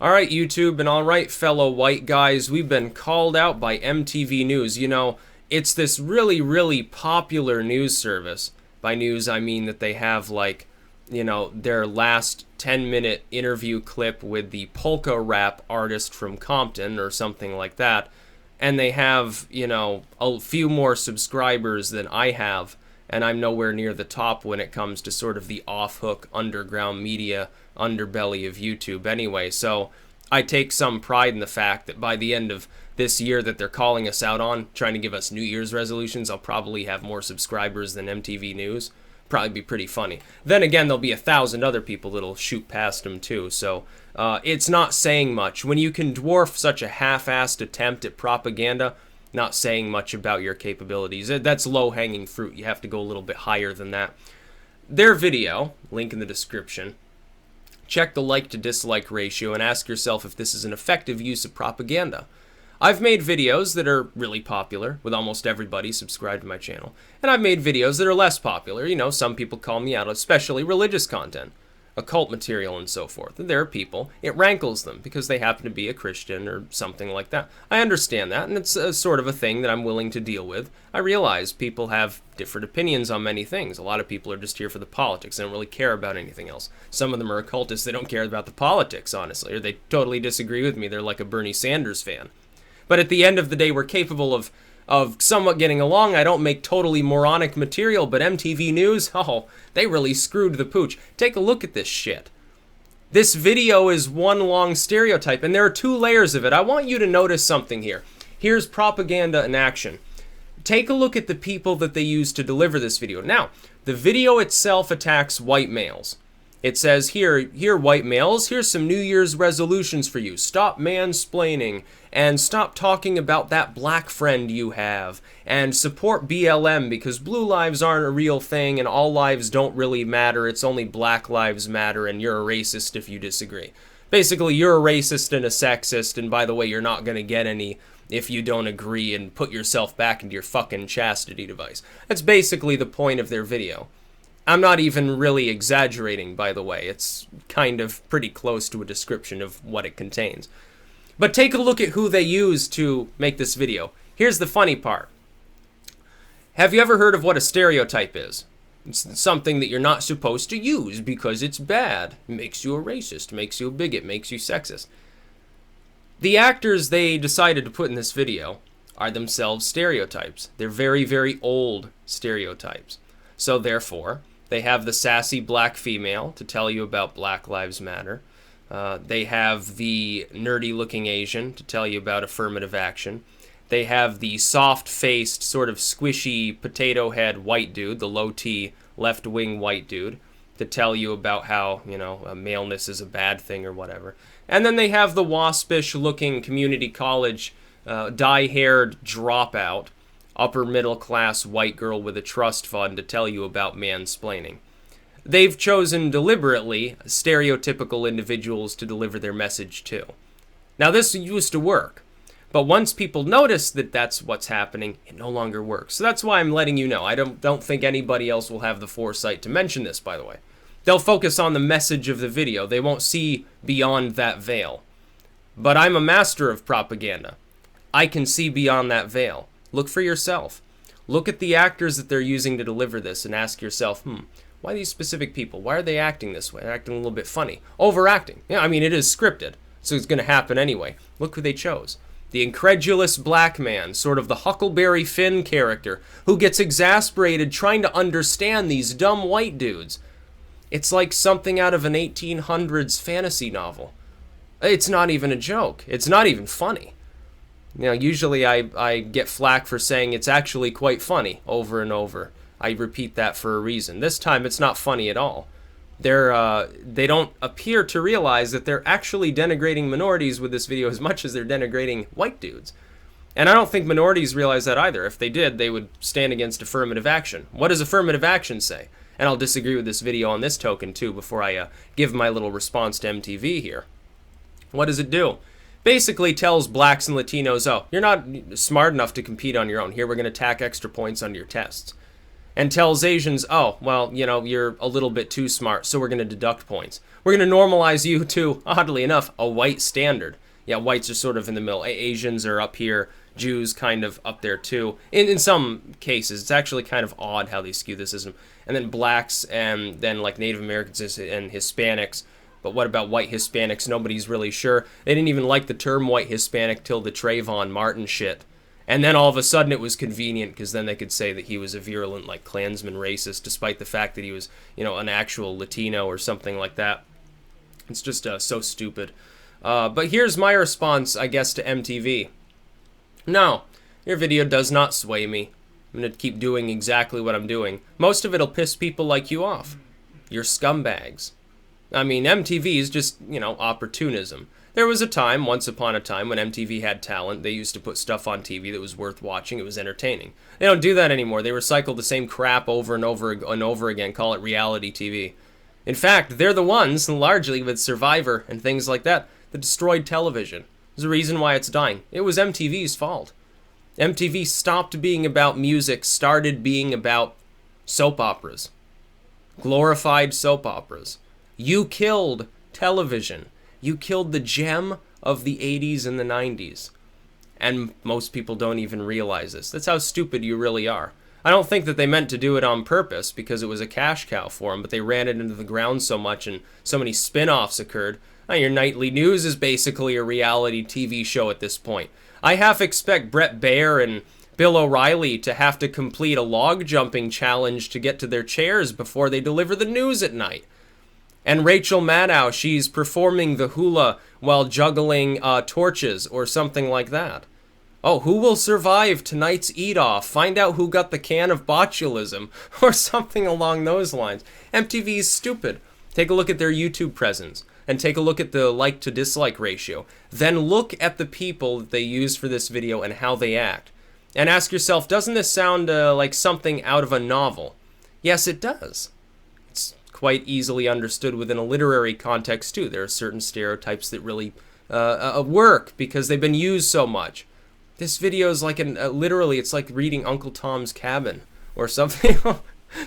Alright, YouTube, and alright, fellow white guys, we've been called out by MTV News. You know, it's this really popular news service. By news, I mean that they have, like, their last 10-minute interview clip with the polka rap artist from Compton or something like that. And they have, a few more subscribers than I have. And I'm nowhere near the top when it comes to sort of the off-hook underground media underbelly of YouTube anyway. So I take some pride in the fact that by the end of this year that they're calling us out on, trying to give us New Year's resolutions, I'll probably have more subscribers than MTV News. Probably be pretty funny. Then again, there'll be 1,000 other people that'll shoot past them too. So it's not saying much. When you can dwarf such a half-assed attempt at propaganda, not saying much about your capabilities. That's low-hanging fruit. You have to go a little bit higher than that. Their video, link in the description, check the like to dislike ratio and ask yourself if this is an effective use of propaganda. I've made videos that are really popular, with almost everybody subscribed to my channel, and I've made videos that are less popular. You know, some people call me out, especially religious content, occult material and so forth. And there are people, it rankles them because they happen to be a Christian or something like that. I understand that, and it's a sort of a thing that I'm willing to deal with. I realize people have different opinions on many things. A lot of people are just here for the politics. They don't really care about anything else. Some of them are occultists. They don't care about the politics, honestly, or they totally disagree with me. They're like a Bernie Sanders fan. But at the end of the day, we're capable of somewhat getting along. I don't make totally moronic material, but MTV News, oh, they really screwed the pooch. Take a look at this shit. This video is one long stereotype, and there are two layers of it. I want you to notice something here. Here's propaganda in action. Take a look at the people that they use to deliver this video. Now, the video itself attacks white males. It says, here, white males, here's some New Year's resolutions for you. Stop mansplaining, and stop talking about that black friend you have, and support BLM because blue lives aren't a real thing, and all lives don't really matter. It's only black lives matter, and you're a racist if you disagree. Basically, you're a racist and a sexist, and by the way, you're not going to get any if you don't agree and put yourself back into your fucking chastity device. That's basically the point of their video. I'm not even really exaggerating, by the way. It's kind of pretty close to a description of what it contains. But take a look at who they use to make this video. Here's the funny part. Have you ever heard of what a stereotype is? It's something that you're not supposed to use because it's bad. It makes you a racist, makes you a bigot, makes you sexist. The actors they decided to put in this video are themselves stereotypes. They're very old stereotypes. So therefore, they have the sassy black female to tell you about Black Lives Matter. They have the nerdy-looking Asian to tell you about affirmative action. They have the soft-faced, sort of squishy, potato head white dude, the low-T, left-wing white dude, to tell you about how, maleness is a bad thing or whatever. And then they have the waspish-looking community college, dye-haired dropout, upper-middle-class white girl with a trust fund to tell you about mansplaining. They've chosen deliberately stereotypical individuals to deliver their message to. Now, this used to work, but once people notice that that's what's happening, it no longer works. So that's why I'm letting you know. I don't think anybody else will have the foresight to mention this, by the way. They'll focus on the message of the video. They won't see beyond that veil. But I'm a master of propaganda. I can see beyond that veil. Look for yourself. Look at the actors that they're using to deliver this and ask yourself, why these specific people? Why are they acting this way? They're acting a little bit funny. Overacting. Yeah, I mean, it is scripted, so it's going to happen anyway. Look who they chose. The incredulous black man, sort of the Huckleberry Finn character, who gets exasperated trying to understand these dumb white dudes. It's like something out of an 1800s fantasy novel. It's not even a joke. It's not even funny. Usually I get flack for saying it's actually quite funny over and over. I repeat that for a reason. This time it's not funny at all. They don't appear to realize that they're actually denigrating minorities with this video as much as they're denigrating white dudes. And I don't think minorities realize that either. If they did, they would stand against affirmative action. What does affirmative action say? And I'll disagree with this video on this token too before I give my little response to MTV here. What does it do? Basically tells blacks and Latinos, oh, you're not smart enough to compete on your own. Here, we're going to tack extra points onto your tests. and tells Asians, oh, well, you know, you're a little bit too smart, so we're going to deduct points. We're going to normalize you to, oddly enough, a white standard. Yeah, whites are sort of in the middle. Asians are up here. Jews kind of up there too. In some cases, it's actually kind of odd how they skew the system. And then blacks, and then like Native Americans and Hispanics. But what about white Hispanics? Nobody's really sure. They didn't even like the term white Hispanic till the Trayvon Martin shit. And then all of a sudden it was convenient because then they could say that he was a virulent, like, Klansman racist, despite the fact that he was, you know, an actual Latino or something like that. It's just so stupid. But here's my response, I guess, to MTV. No, your video does not sway me. I'm going to keep doing exactly what I'm doing. Most of it'll piss people like you off. You're scumbags. I mean, MTV is just, you know, opportunism. There was a time, once upon a time, when MTV had talent. They used to put stuff on TV that was worth watching. It was entertaining. They don't do that anymore. They recycle the same crap over and over and over again, call it reality TV. In fact, they're the ones, largely with Survivor and things like that destroyed television. There's a reason why it's dying. It was MTV's fault. MTV stopped being about music, started being about soap operas. Glorified soap operas. You killed television. You killed the gem of the 80s and the 90s. And most people don't even realize this. That's how stupid you really are. I don't think that they meant to do it on purpose because it was a cash cow for them, but they ran it into the ground so much and so many spin-offs occurred. Your nightly news is basically a reality TV show at this point. I half expect Brett Baer and Bill O'Reilly to have to complete a log jumping challenge to get to their chairs before they deliver the news at night. And Rachel Maddow, she's performing the hula while juggling torches or something like that. Oh, who will survive tonight's eat-off? Find out who got the can of botulism or something along those lines. MTV is stupid. Take a look at their YouTube presence and take a look at the like to dislike ratio. Then look at the people that they use for this video and how they act. And ask yourself, doesn't this sound like something out of a novel? Yes, it does. It's quite easily understood within a literary context too. There are certain stereotypes that really work because they've been used so much. This video is like literally, it's like reading Uncle Tom's Cabin or something,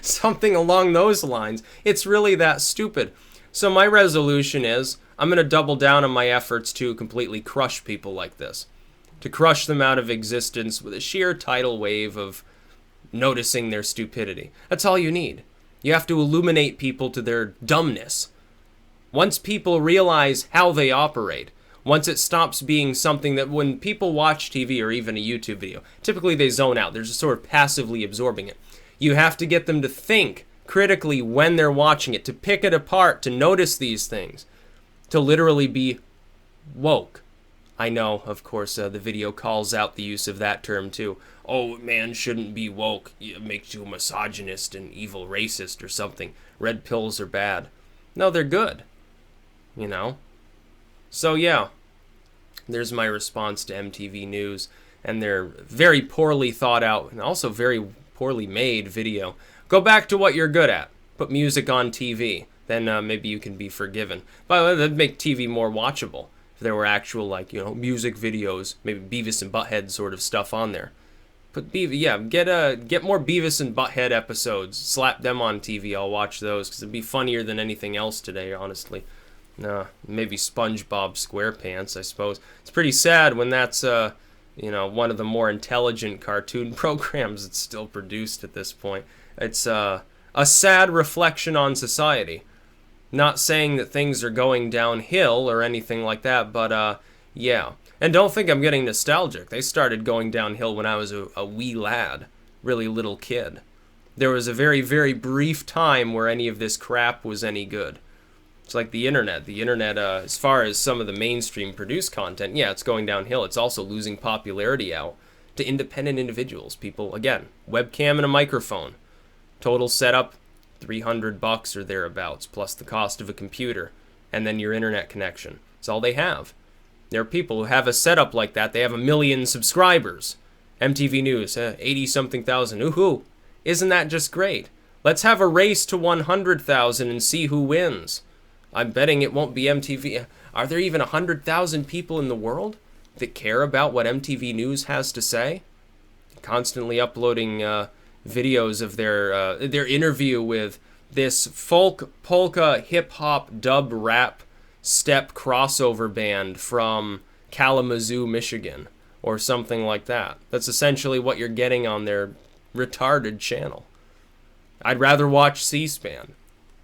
something along those lines. It's really that stupid. So my resolution is, I'm going to double down on my efforts to completely crush people like this. To crush them out of existence with a sheer tidal wave of noticing their stupidity. That's all you need. You have to illuminate people to their dumbness. Once people realize how they operate, once it stops being something that when people watch TV or even a YouTube video, typically they zone out. They're just sort of passively absorbing it. You have to get them to think critically when they're watching it, to pick it apart, to notice these things, to literally be woke. I know, of course, the video calls out the use of that term too. Oh, man shouldn't be woke. It makes you a misogynist and evil racist or something. Red pills are bad. No, they're good. You know? So yeah, there's my response to MTV News and their very poorly thought out and also very poorly made video. Go back to what you're good at. Put music on TV. Then maybe you can be forgiven. By the way, that'd make TV more watchable. If there were actual, like, you know, music videos, maybe Beavis and Butthead sort of stuff on there. But get more Beavis and Butthead episodes. Slap them on TV. I'll watch those because it'd be funnier than anything else today, honestly. Maybe SpongeBob SquarePants, I suppose. It's pretty sad when that's you know, one of the more intelligent cartoon programs that's still produced at this point. It's a sad reflection on society. Not saying that things are going downhill or anything like that, but yeah. And don't think I'm getting nostalgic. They started going downhill when I was a wee lad, really little kid. There was a very, very brief time where any of this crap was any good. It's like the internet. The internet, as far as some of the mainstream produced content, yeah, it's going downhill. It's also losing popularity out to independent individuals. People, again, webcam and a microphone. Total setup, $300 or thereabouts, plus the cost of a computer, and then your internet connection. That's all they have. There are people who have a setup like that. They have 1 million subscribers. MTV News, 80-something thousand. Ooh, isn't that just great? Let's have a race to 100,000 and see who wins. I'm betting it won't be MTV. Are there even 100,000 people in the world that care about what MTV News has to say? Constantly uploading, videos of their interview with this folk polka hip hop dub rap step crossover band from Kalamazoo, Michigan, or something like that. That's essentially what you're getting on their retarded channel. I'd rather watch C-SPAN.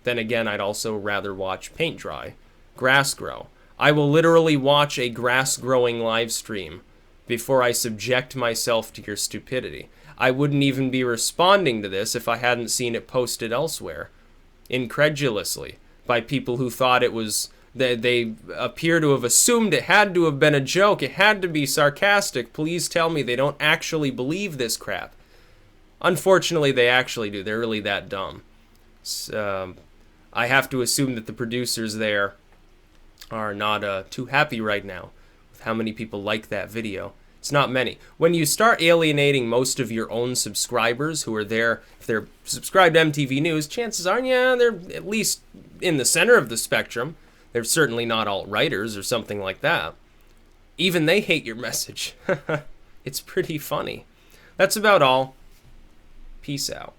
Then again, I'd also rather watch paint dry, grass grow. I will literally watch a grass growing live stream before I subject myself to your stupidity. I wouldn't even be responding to this if I hadn't seen it posted elsewhere, incredulously, by people who thought it was, they appear to have assumed it had to have been a joke, it had to be sarcastic. Please tell me they don't actually believe this crap. Unfortunately, they actually do. They're really that dumb. I have to assume that the producers there are not too happy right now with how many people like that video. It's not many. When you start alienating most of your own subscribers who are there, if they're subscribed to MTV News, chances are, yeah, they're at least in the center of the spectrum. They're certainly not alt-righters or something like that. Even they hate your message. It's pretty funny. That's about all. Peace out.